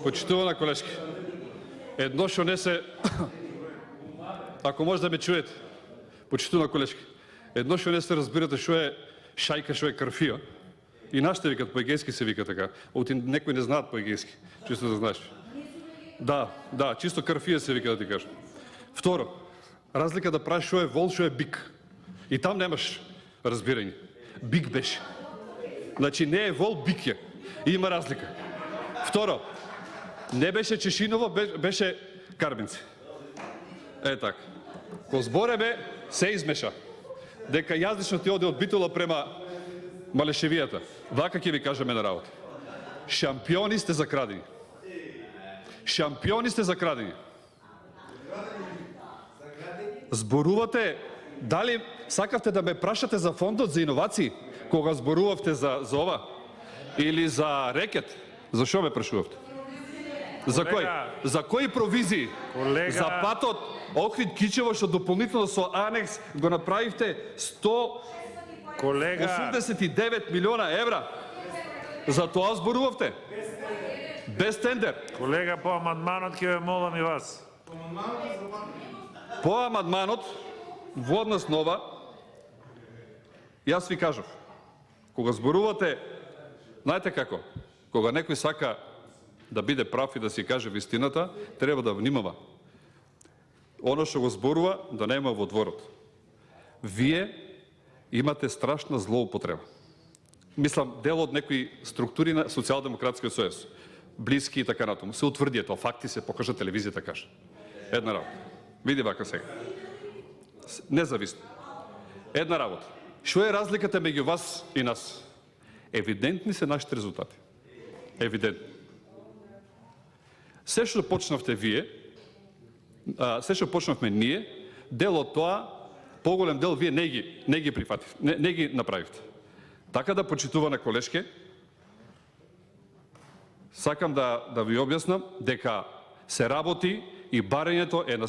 Почитувана колешки, едно што не се, ако може да ме чуете, почитувана колешки, едно што не се разбирате што е шајка, што е карфија, и нашите викат по-егејски се вика така, оти некои не знаат по-егејски, чисто да знаеш. Да, чисто карфија се вика, да ти кажам. Второ, разлика да правиш што е вол, што е бик. И там немаш разбирање. Бик беше. Значи не е вол, бик е. Има разлика. Второ, не беше Чешиново, беше Карбинци. Така. Ко збореме, се измеша. Дека јазнично ти оде од Битола према Малешевијата. Вака ќе ви кажеме на работа. Шампиони сте за крадење. Шампиони сте за крадење. Зборувате, дали сакавте да ме прашате за фондот за иновации, кога зборувавте за ова? Или за рекет? За што ме прашувавте? За кој? За кои провизии? За патот Охрид Кичево, што дополнително со анекс го направивте 189 милиона евра. За тоа зборувавте? Без тендер. Колега, по амандманот ќе ве молам и вас. По амандманот, во однос на ова, јас ви кажав, кога зборувате, знаете како, кога некој сака да биде прав и да си каже вистината, треба да внимава. Оно што го зборува, да нема во дворот. Вие имате страшна злоупотреба. Мислам, дел од некои структури на Социјалдемократскиот сојуз, блиски и така натаму, се утврди тоа, факти се покажа, телевизијата каже. Една работа. Види вака сега. Независно. Една работа. Што е разликата меѓу вас и нас? Евидентни се нашите резултати. Евидентни. Се што почнавте вие, се што почнавме ние, дел од тоа, поголем дел вие не ги прифативте, не ги направивте. Така да, почитувана колешке, сакам да ви објаснам дека се работи и барењето е на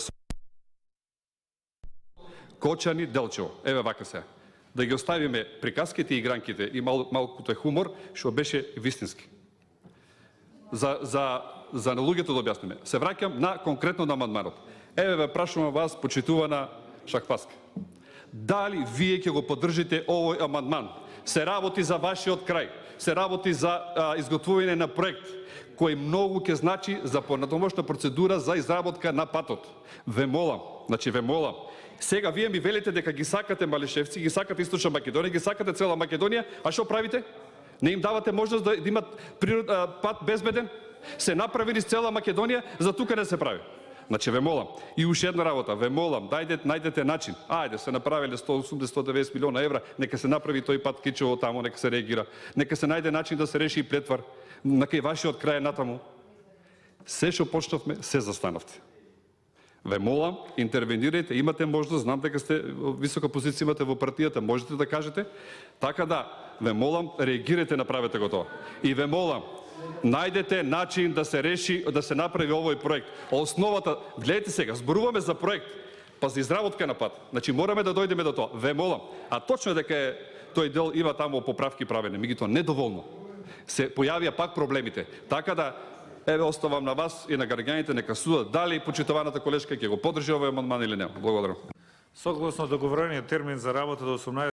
Кочани Делчево. Еве вака се. Да ги оставиме приказките и игранките и малкото е хумор, што беше вистински. За луѓето да објасниме. Се враќам на конкретно на амандманот. Еве ве прашувам вас, почитувана Шахпаска. Дали вие ќе го поддржите овој амандман? Се работи за вашиот крај. Се работи за изготвување на проект кој многу ќе значи за понатомошна процедура за изработка на патот. Ве молам, сега вие ми велите дека ги сакате Малишевци, ги сакате Источна Македонија, ги сакате цела Македонија, а што правите? Не им давате можност да имат пат безбеден? Се направи низ цела Македонија, за тука не се прави. Значи ве молам. И уште една работа, ве молам, најдете начин. Ајде, се направиле 180-190 милиона евра, нека се направи тој пат Кичево тамо, нека се реагира. Нека се најде начин да се реши и Плетвар, на кај вашиот крај натаму. Се што почнавме, се застанавте. Ве молам, интервенирајте, имате можност, знам дека сте висока позиција имате во партијата, можете да кажете. Така да, ве молам, реагирајте, направете го тоа. И ве молам, најдете начин да се реши, да се направи овој проект. Основата, гледайте сега, зборуваме за проект, па за изработка на пат. Значи мораме да дојдеме до тоа. Ве молам. А точно е дека тој дел има таму поправки правене, меѓутоа недоволно. Се појавија пак проблемите. Така да, еве оставам на вас и на граѓаните нека судат дали почитуваната колешка ќе го поддржи овој амандман или не. Благодарам. Согласно договорениот термин за работа до 18